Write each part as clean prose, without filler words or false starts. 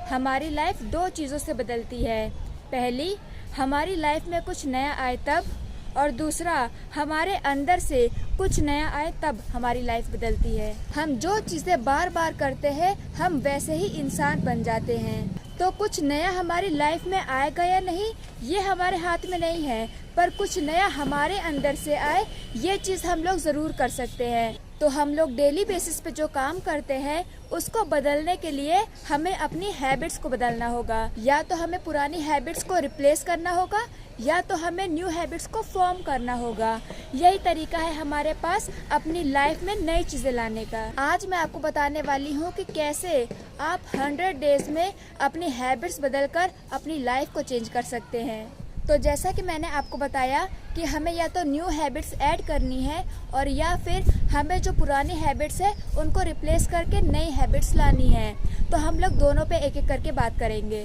हमारी लाइफ दो चीज़ों से बदलती है। पहली, हमारी लाइफ में कुछ नया आए तब, और दूसरा, हमारे अंदर से कुछ नया आए तब हमारी लाइफ बदलती है। हम जो चीज़ें बार बार करते हैं हम वैसे ही इंसान बन जाते हैं। तो कुछ नया हमारी लाइफ में आएगा या नहीं ये हमारे हाथ में नहीं है, पर कुछ नया हमारे अंदर से आए ये चीज़ हम लोग ज़रूर कर सकते हैं। तो हम लोग डेली बेसिस पे जो काम करते हैं उसको बदलने के लिए हमें अपनी हैबिट्स को बदलना होगा। या तो हमें पुरानी हैबिट्स को रिप्लेस करना होगा या तो हमें न्यू हैबिट्स को फॉर्म करना होगा। यही तरीका है हमारे पास अपनी लाइफ में नई चीज़ें लाने का। आज मैं आपको बताने वाली हूँ कि कैसे आप 100 डेज में अपनी हैबिट्स बदलकर अपनी लाइफ को चेंज कर सकते हैं। तो जैसा कि मैंने आपको बताया कि हमें या तो न्यू हैबिट्स ऐड करनी है और या फिर हमें जो पुरानी हैबिट्स है उनको रिप्लेस करके नई हैबिट्स लानी है। तो हम लोग दोनों पे एक एक करके बात करेंगे।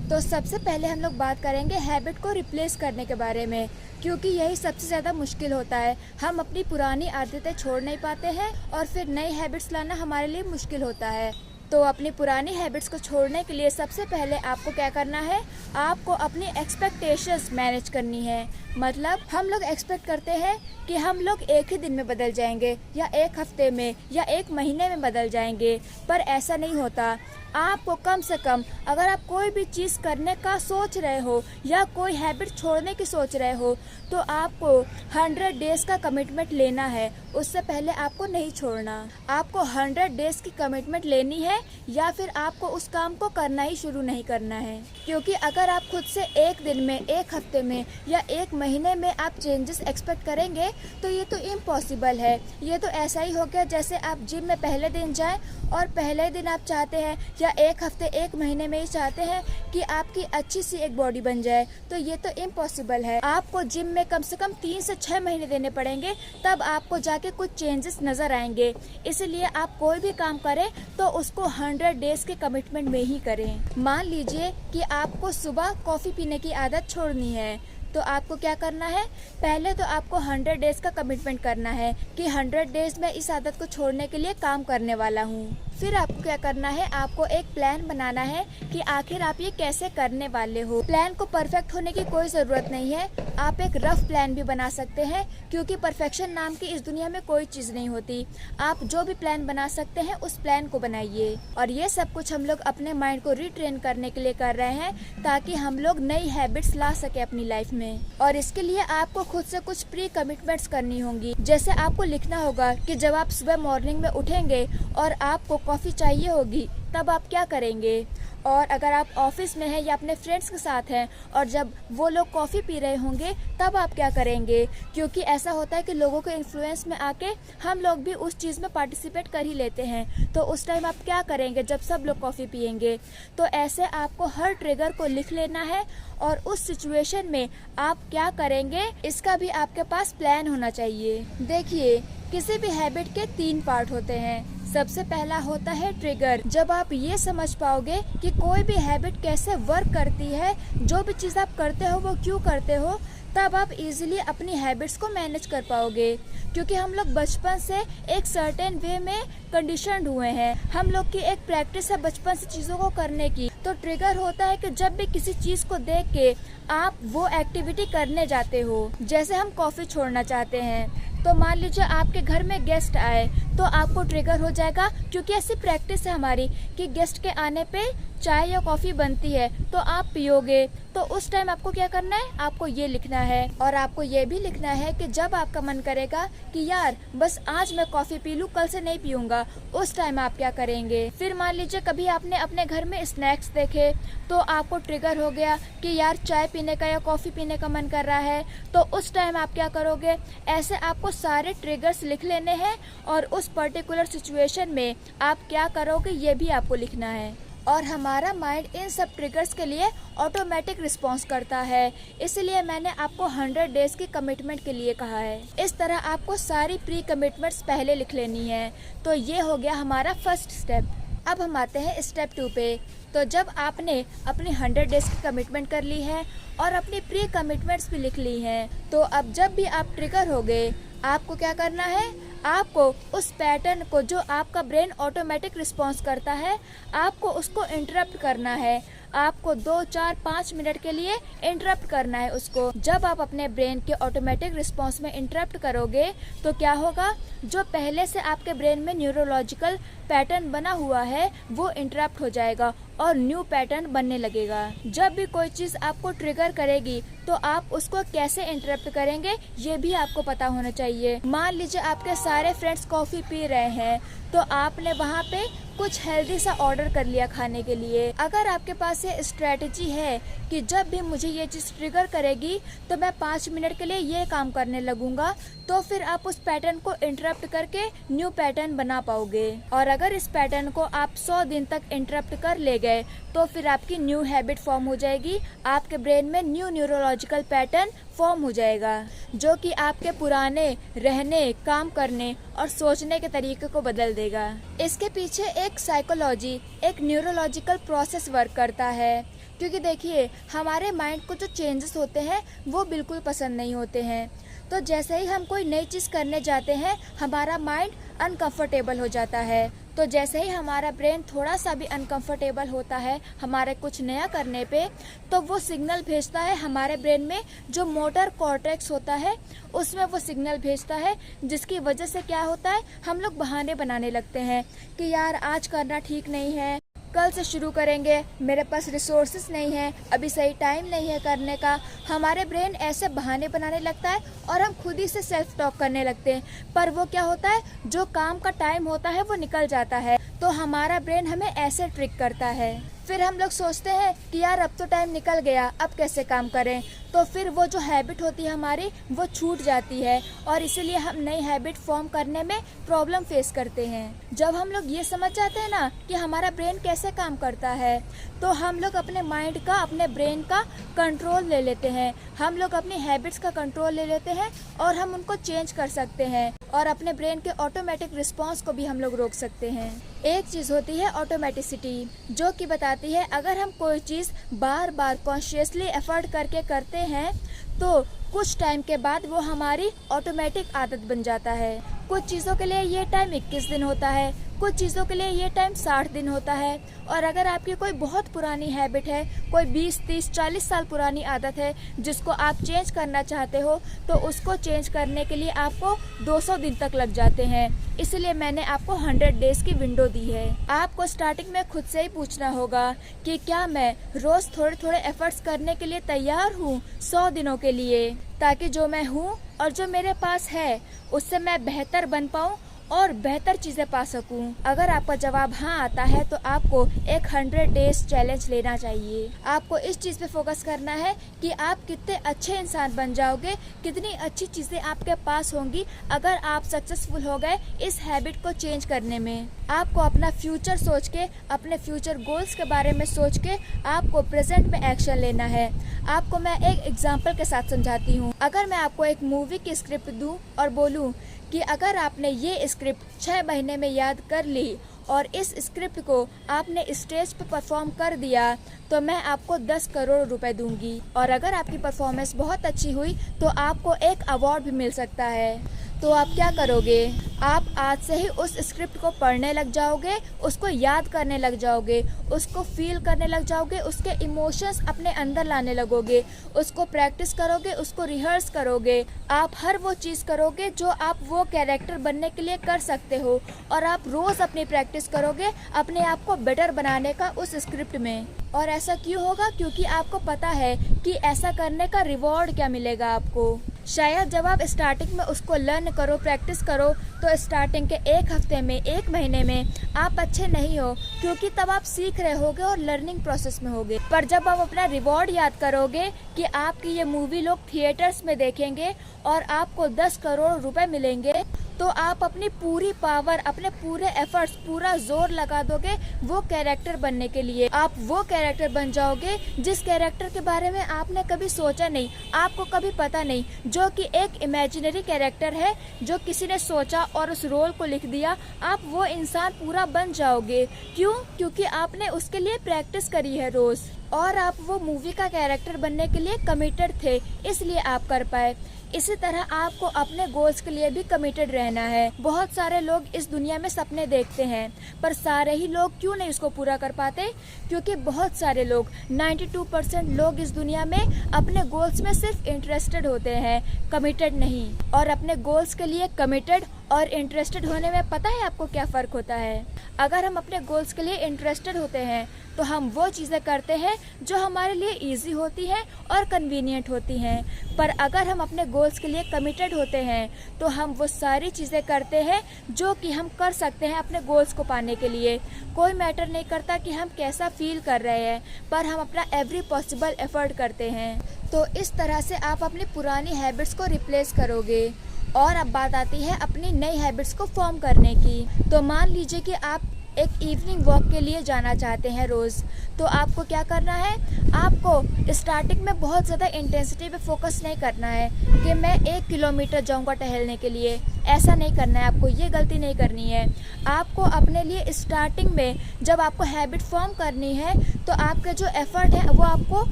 तो सबसे पहले हम लोग बात करेंगे हैबिट को रिप्लेस करने के बारे में, क्योंकि यही सबसे ज़्यादा मुश्किल होता है। हम अपनी पुरानी आदतें छोड़ नहीं पाते हैं और फिर नई हैबिट्स लाना हमारे लिए मुश्किल होता है। तो अपनी पुरानी हैबिट्स को छोड़ने के लिए सबसे पहले आपको क्या करना है, आपको अपनी एक्सपेक्टेशंस मैनेज करनी है। मतलब हम लोग एक्सपेक्ट करते हैं कि हम लोग एक ही दिन में बदल जाएंगे या एक हफ्ते में या एक महीने में बदल जाएंगे, पर ऐसा नहीं होता। आपको कम से कम अगर आप कोई भी चीज़ करने का सोच रहे हो या कोई हैबिट छोड़ने की सोच रहे हो तो आपको 100 डेज़ का कमिटमेंट लेना है। उससे पहले आपको नहीं छोड़ना। आपको 100 डेज़ की कमिटमेंट लेनी है या फिर आपको उस काम को करना ही शुरू नहीं करना है। क्योंकि अगर आप खुद से एक दिन में, एक हफ्ते में या एक महीने में आप चेंजेस एक्सपेक्ट करेंगे तो ये तो इम्पॉसिबल है। ये तो ऐसा ही हो गया जैसे आप जिम में पहले दिन जाएं और पहले दिन आप चाहते हैं या एक हफ्ते, एक महीने में ही चाहते हैं कि आपकी अच्छी सी एक बॉडी बन जाए, तो ये तो इम्पॉसिबल है। आपको जिम में कम से कम 3 से 6 महीने देने पड़ेंगे, तब आपको जाके कुछ चेंजेस नज़र आएंगे। इसलिए आप कोई भी काम करें तो उसको 100 डेज़ के कमिटमेंट में ही करें। मान लीजिए कि आपको सुबह कॉफ़ी पीने की आदत छोड़नी है, तो आपको क्या करना है, पहले तो आपको 100 डेज़ का कमिटमेंट करना है कि 100 डेज़ में इस आदत को छोड़ने के लिए काम करने वाला हूँ। फिर आपको क्या करना है, आपको एक प्लान बनाना है कि आखिर आप ये कैसे करने वाले हो। प्लान को परफेक्ट होने की कोई ज़रूरत नहीं है, आप एक रफ प्लान भी बना सकते हैं, क्योंकि परफेक्शन नाम की इस दुनिया में कोई चीज़ नहीं होती। आप जो भी प्लान बना सकते हैं उस प्लान को बनाइए। और ये सब कुछ हम लोग अपने माइंड को रिट्रेन करने के लिए कर रहे हैं ताकि हम लोग नई हैबिट्स ला सके अपनी लाइफ में। और इसके लिए आपको खुद से कुछ प्री कमिटमेंट्स करनी होंगी। जैसे आपको लिखना होगा कि जब आप सुबह मॉर्निंग में उठेंगे और आपको कॉफ़ी चाहिए होगी तब आप क्या करेंगे। और अगर आप ऑफिस में हैं या अपने फ्रेंड्स के साथ हैं और जब वो लोग कॉफ़ी पी रहे होंगे तब आप क्या करेंगे। क्योंकि ऐसा होता है कि लोगों के इन्फ्लुएंस में आके हम लोग भी उस चीज़ में पार्टिसिपेट कर ही लेते हैं, तो उस टाइम आप क्या करेंगे जब सब लोग कॉफ़ी पियेंगे। तो ऐसे आपको हर ट्रिगर को लिख लेना है और उस सिचुएशन में आप क्या करेंगे इसका भी आपके पास प्लान होना चाहिए। देखिए, किसी भी हैबिट के 3 पार्ट होते हैं। सबसे पहला होता है ट्रिगर। जब आप ये समझ पाओगे कि कोई भी हैबिट कैसे वर्क करती है, जो भी चीज़ आप करते हो वो क्यों करते हो, तब आप इजीली अपनी हैबिट्स को मैनेज कर पाओगे। क्योंकि हम लोग बचपन से एक सर्टेन वे में कंडीशनड हुए हैं। हम लोग की एक प्रैक्टिस है बचपन से चीज़ों को करने की। तो ट्रिगर होता है कि जब भी किसी चीज़ को देख के आप वो एक्टिविटी करने जाते हो। जैसे हम कॉफ़ी छोड़ना चाहते हैं, तो मान लीजिए आपके घर में गेस्ट आए तो आपको ट्रिगर हो जाएगा, क्योंकि ऐसी प्रैक्टिस है हमारी कि गेस्ट के आने पे चाय या कॉफ़ी बनती है तो आप पियोगे। तो उस टाइम आपको क्या करना है, आपको ये लिखना है। और आपको ये भी लिखना है कि जब आपका मन करेगा कि यार बस आज मैं कॉफ़ी पी लूँ, कल से नहीं पीऊँगा, उस टाइम आप क्या करेंगे। फिर मान लीजिए कभी आपने अपने घर में स्नैक्स देखे तो आपको ट्रिगर हो गया कि यार चाय पीने का या कॉफ़ी पीने का मन कर रहा है, तो उस टाइम आप क्या करोगे। ऐसे आपको सारे ट्रिगर्स लिख लेने हैं और उस पर्टिकुलर सिचुएशन में आप क्या करोगे ये भी आपको लिखना है। और हमारा माइंड इन सब ट्रिगर्स के लिए ऑटोमेटिक रिस्पॉन्स करता है, इसलिए मैंने आपको 100 डेज़ की कमिटमेंट के लिए कहा है। इस तरह आपको सारी प्री कमिटमेंट्स पहले लिख लेनी है। तो ये हो गया हमारा फर्स्ट स्टेप। अब हम आते हैं स्टेप 2 पे। तो जब आपने अपनी 100 डेज़ की कमिटमेंट कर ली है और अपनी प्री कमिटमेंट्स भी लिख ली हैं, तो अब जब भी आप ट्रिगर हो गए आपको क्या करना है, आपको उस पैटर्न को, जो आपका ब्रेन ऑटोमेटिक रिस्पॉन्स करता है, आपको उसको इंटरप्ट करना है। आपको 2, 4, 5 मिनट के लिए इंटरप्ट करना है उसको। जब आप अपने ब्रेन के ऑटोमेटिक रिस्पॉन्स में इंटरप्ट करोगे तो क्या होगा, जो पहले से आपके ब्रेन में न्यूरोलॉजिकल पैटर्न बना हुआ है वो इंटरप्ट हो जाएगा और न्यू पैटर्न बनने लगेगा। जब भी कोई चीज़ आपको ट्रिगर करेगी तो आप उसको कैसे इंटरप्ट करेंगे ये भी आपको पता होना चाहिए। मान लीजिए आपके सारे फ्रेंड्स कॉफ़ी पी रहे हैं तो आपने वहाँ पे कुछ हेल्दी सा ऑर्डर कर लिया खाने के लिए। अगर आपके पास ये स्ट्रेटजी है कि जब भी मुझे ये चीज़ ट्रिगर करेगी तो मैं 5 मिनट के लिए ये काम करने लगूंगा, तो फिर आप उस पैटर्न को इंटरप्ट करके न्यू पैटर्न बना पाओगे। और अगर इस पैटर्न को आप 100 दिन तक इंटरप्ट कर ले गए तो फिर आपकी न्यू हैबिट फॉर्म हो जाएगी। आपके ब्रेन में न्यू न्यूरोलॉजिकल पैटर्न फॉर्म हो जाएगा जो कि आपके पुराने रहने, काम करने और सोचने के तरीके को बदल देगा। इसके पीछे एक साइकोलॉजी, एक न्यूरोलॉजिकल प्रोसेस वर्क करता है, क्योंकि देखिए हमारे माइंड को जो चेंजेस होते हैं वो बिल्कुल पसंद नहीं होते हैं। तो जैसे ही हम कोई नई चीज़ करने जाते हैं हमारा माइंड अनकंफर्टेबल हो जाता है। तो जैसे ही हमारा ब्रेन थोड़ा सा भी अनकंफर्टेबल होता है हमारे कुछ नया करने पे, तो वो सिग्नल भेजता है हमारे ब्रेन में, जो मोटर कॉर्टेक्स होता है उसमें वो सिग्नल भेजता है, जिसकी वजह से क्या होता है, हम लोग बहाने बनाने लगते हैं कि यार आज करना ठीक नहीं है, कल से शुरू करेंगे, मेरे पास रिसोर्सेस नहीं है, अभी सही टाइम नहीं है करने का। हमारे ब्रेन ऐसे बहाने बनाने लगता है और हम खुद ही से सेल्फ टॉक करने लगते हैं। पर वो क्या होता है, जो काम का टाइम होता है वो निकल जाता है, तो हमारा ब्रेन हमें ऐसे ट्रिक करता है। फिर हम लोग सोचते हैं कि यार अब तो टाइम निकल गया, अब कैसे काम करें। तो फिर वो जो हैबिट होती है हमारी वो छूट जाती है और इसीलिए हम नई हैबिट फॉर्म करने में प्रॉब्लम फेस करते हैं। जब हम लोग ये समझ जाते हैं ना कि हमारा ब्रेन कैसे काम करता है, तो हम लोग अपने माइंड का, अपने ब्रेन का कंट्रोल ले लेते हैं। हम लोग अपनी हैबिट्स का कंट्रोल ले लेते हैं और हम उनको चेंज कर सकते हैं और अपने ब्रेन के ऑटोमेटिक रिस्पॉन्स को भी हम लोग रोक सकते हैं। एक चीज़ होती है ऑटोमेटिसिटी, जो कि बताती है अगर हम कोई चीज़ बार बार कॉन्शियसली एफर्ट करके करते हैं तो कुछ टाइम के बाद वो हमारी ऑटोमेटिक आदत बन जाता है। कुछ चीज़ों के लिए ये टाइम 21 दिन होता है, कुछ चीज़ों के लिए ये टाइम 60 दिन होता है। और अगर आपकी कोई बहुत पुरानी हैबिट है, कोई 20, 30, 40 साल पुरानी आदत है जिसको आप चेंज करना चाहते हो, तो उसको चेंज करने के लिए आपको 200 दिन तक लग जाते हैं। इसलिए मैंने आपको 100 डेज की विंडो दी है। आपको स्टार्टिंग में खुद से ही पूछना होगा कि क्या मैं रोज़ थोड़े थोड़े एफर्ट्स करने के लिए तैयार हूँ 100 दिनों के लिए, ताकि जो मैं हूँ और जो मेरे पास है उससे मैं बेहतर बन पाऊँ और बेहतर चीज़ें पा सकूं। अगर आपका जवाब हाँ आता है तो आपको एक 100 डेज चैलेंज लेना चाहिए। आपको इस चीज़ पे फोकस करना है कि आप कितने अच्छे इंसान बन जाओगे, कितनी अच्छी चीज़ें आपके पास होंगी अगर आप सक्सेसफुल हो गए इस हैबिट को चेंज करने में। आपको अपना फ्यूचर सोच के, अपने फ्यूचर गोल्स के बारे में सोच के आपको प्रेजेंट में एक्शन लेना है। आपको मैं एक एग्जाम्पल के साथ समझाती हूँ। अगर मैं आपको एक मूवी की स्क्रिप्ट दूँ और बोलूँ कि अगर आपने ये स्क्रिप्ट 6 महीने में याद कर ली और इस स्क्रिप्ट को आपने स्टेज पर परफॉर्म कर दिया तो मैं आपको 10 करोड़ रुपए दूंगी। और अगर आपकी परफॉर्मेंस बहुत अच्छी हुई तो आपको एक अवार्ड भी मिल सकता है। तो आप क्या करोगे, आप आज से ही उस स्क्रिप्ट को पढ़ने लग जाओगे, उसको याद करने लग जाओगे, उसको फील करने लग जाओगे, उसके इमोशंस अपने अंदर लाने लगोगे, उसको प्रैक्टिस करोगे, उसको रिहर्स करोगे। आप हर वो चीज़ करोगे जो आप वो कैरेक्टर बनने के लिए कर सकते हो और आप रोज़ अपनी प्रैक्टिस करोगे अपने आप को बेटर बनाने का उस स्क्रिप्ट में। और ऐसा क्यों होगा, क्योंकि आपको पता है कि ऐसा करने का रिवॉर्ड क्या मिलेगा आपको। शायद जब आप स्टार्टिंग में उसको लर्न करो, प्रैक्टिस करो, तो स्टार्टिंग के 1 हफ्ते में, 1 महीने में आप अच्छे नहीं हो, क्योंकि तब आप सीख रहे होगे और लर्निंग प्रोसेस में होगे। पर जब आप अपना रिवॉर्ड याद करोगे कि आपकी ये मूवी लोग थिएटर्स में देखेंगे और आपको 10 करोड़ रुपए मिलेंगे, तो आप अपनी पूरी पावर, अपने पूरे एफर्ट्स, पूरा जोर लगा दोगे वो कैरेक्टर बनने के लिए। आप वो कैरेक्टर बन जाओगे जिस कैरेक्टर के बारे में आपने कभी सोचा नहीं, आपको कभी पता नहीं, जो कि एक इमेजिनरी कैरेक्टर है जो किसी ने सोचा और उस रोल को लिख दिया। आप वो इंसान पूरा बन जाओगे। क्यों? क्योंकि आपने उसके लिए प्रैक्टिस करी है रोज और आप वो मूवी का कैरेक्टर बनने के लिए कमिटेड थे, इसलिए आप कर पाए। इसी तरह आपको अपने गोल्स के लिए भी कमिटेड रहना है। बहुत सारे लोग इस दुनिया में सपने देखते हैं, पर सारे ही लोग क्यों नहीं उसको पूरा कर पाते? क्योंकि बहुत सारे लोग 92% लोग इस दुनिया में अपने गोल्स में सिर्फ इंटरेस्टेड होते हैं, कमिटेड नहीं। और अपने गोल्स के लिए कमिटेड और इंटरेस्टेड होने में पता है आपको क्या फ़र्क होता है? अगर हम अपने गोल्स के लिए इंटरेस्टेड होते हैं तो हम वो चीज़ें करते हैं जो हमारे लिए इजी होती हैं और कन्वीनियंट होती हैं। पर अगर हम अपने गोल्स के लिए कमिटेड होते हैं तो हम वो सारी चीज़ें करते हैं जो कि हम कर सकते हैं अपने गोल्स को पाने के लिए। कोई मैटर नहीं करता कि हम कैसा फील कर रहे हैं, पर हम अपना एवरी पॉसिबल एफर्ट करते हैं। तो इस तरह से आप अपनी पुरानी हैबिट्स को रिप्लेस करोगे। और अब बात आती है अपनी नई हैबिट्स को फॉर्म करने की। तो मान लीजिए कि आप एक इवनिंग वॉक के लिए जाना चाहते हैं रोज़, तो आपको क्या करना है? आपको स्टार्टिंग में बहुत ज़्यादा इंटेंसिटी पे फोकस नहीं करना है कि मैं 1 किलोमीटर जाऊंगा टहलने के लिए। ऐसा नहीं करना है, आपको ये गलती नहीं करनी है। आपको अपने लिए स्टार्टिंग में जब आपको हैबिट फॉर्म करनी है तो आपका जो एफर्ट है वो आपको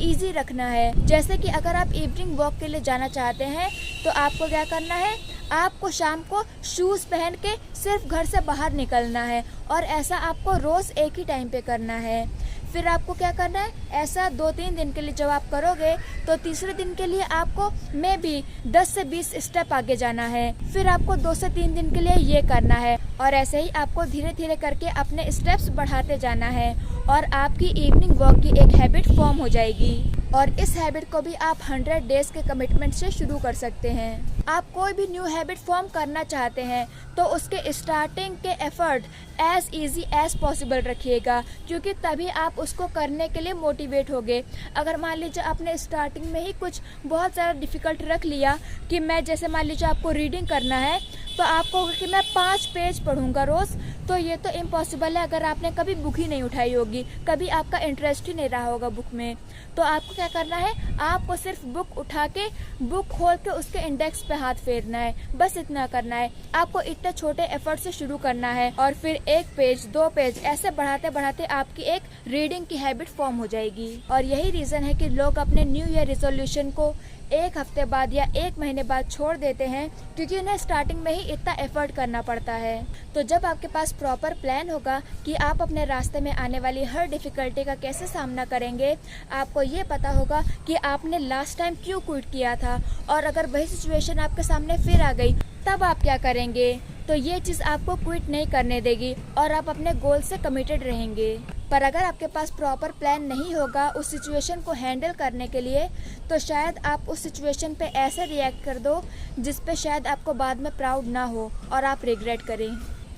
ईजी रखना है। जैसे कि अगर आप इवनिंग वॉक के लिए जाना चाहते हैं तो आपको क्या करना है? आपको शाम को शूज़ पहन के सिर्फ घर से बाहर निकलना है, और ऐसा आपको रोज़ एक ही टाइम पे करना है। फिर आपको क्या करना है? ऐसा 2-3 दिन के लिए जब आप करोगे तो तीसरे दिन के लिए आपको मे बी 10 से 20 स्टेप आगे जाना है। फिर आपको 2 से 3 दिन के लिए ये करना है, और ऐसे ही आपको धीरे धीरे करके अपने स्टेप्स बढ़ाते जाना है, और आपकी इवनिंग वॉक की एक हैबिट फॉर्म हो जाएगी। और इस हैबिट को भी आप 100 डेज़ के कमिटमेंट से शुरू कर सकते हैं। आप कोई भी न्यू हैबिट फॉर्म करना चाहते हैं तो उसके स्टार्टिंग के effort as easy as possible रखिएगा, क्योंकि तभी आप उसको करने के लिए मोटिवेट होगे। अगर मान लीजिए आपने स्टार्टिंग में ही कुछ बहुत ज़्यादा डिफ़िकल्ट रख लिया कि मैं, जैसे मान लीजिए आपको रीडिंग करना है तो आपको कि मैं 5 पेज पढ़ूंगा रोज़, तो ये तो इम्पॉसिबल है अगर आपने कभी बुक ही नहीं उठाई होगी, कभी आपका इंटरेस्ट ही नहीं रहा होगा बुक में। तो आपको क्या करना है? आपको सिर्फ बुक उठा के, बुक खोल के उसके इंडेक्स पे हाथ फेरना है, बस इतना करना है। आपको इतने छोटे एफर्ट से शुरू करना है, और फिर 1 पेज 2 पेज ऐसे बढ़ाते बढ़ाते आपकी एक रीडिंग की हैबिट फॉर्म हो जाएगी। और यही रीज़न है कि लोग अपने न्यू ईयर रेजोल्यूशन को 1 हफ्ते बाद या 1 महीने बाद छोड़ देते हैं, क्योंकि उन्हें स्टार्टिंग में ही इतना एफर्ट करना पड़ता है। तो जब आपके पास प्रॉपर प्लान होगा कि आप अपने रास्ते में आने वाली हर डिफ़िकल्टी का कैसे सामना करेंगे, आपको ये पता होगा कि आपने लास्ट टाइम क्यों क्विट किया था, और अगर वही सिचुएशन आपके सामने फिर आ गई तब आप क्या करेंगे, तो ये चीज़ आपको क्विट नहीं करने देगी और आप अपने गोल से कमिटेड रहेंगे। पर अगर आपके पास प्रॉपर प्लान नहीं होगा उस सिचुएशन को हैंडल करने के लिए, तो शायद आप उस सिचुएशन पे ऐसे रिएक्ट कर दो जिस पे शायद आपको बाद में प्राउड ना हो और आप रिग्रेट करें।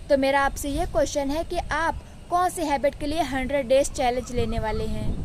तो मेरा आपसे ये क्वेश्चन है कि आप कौन सी हैबिट के लिए 100 डेज चैलेंज लेने वाले हैं?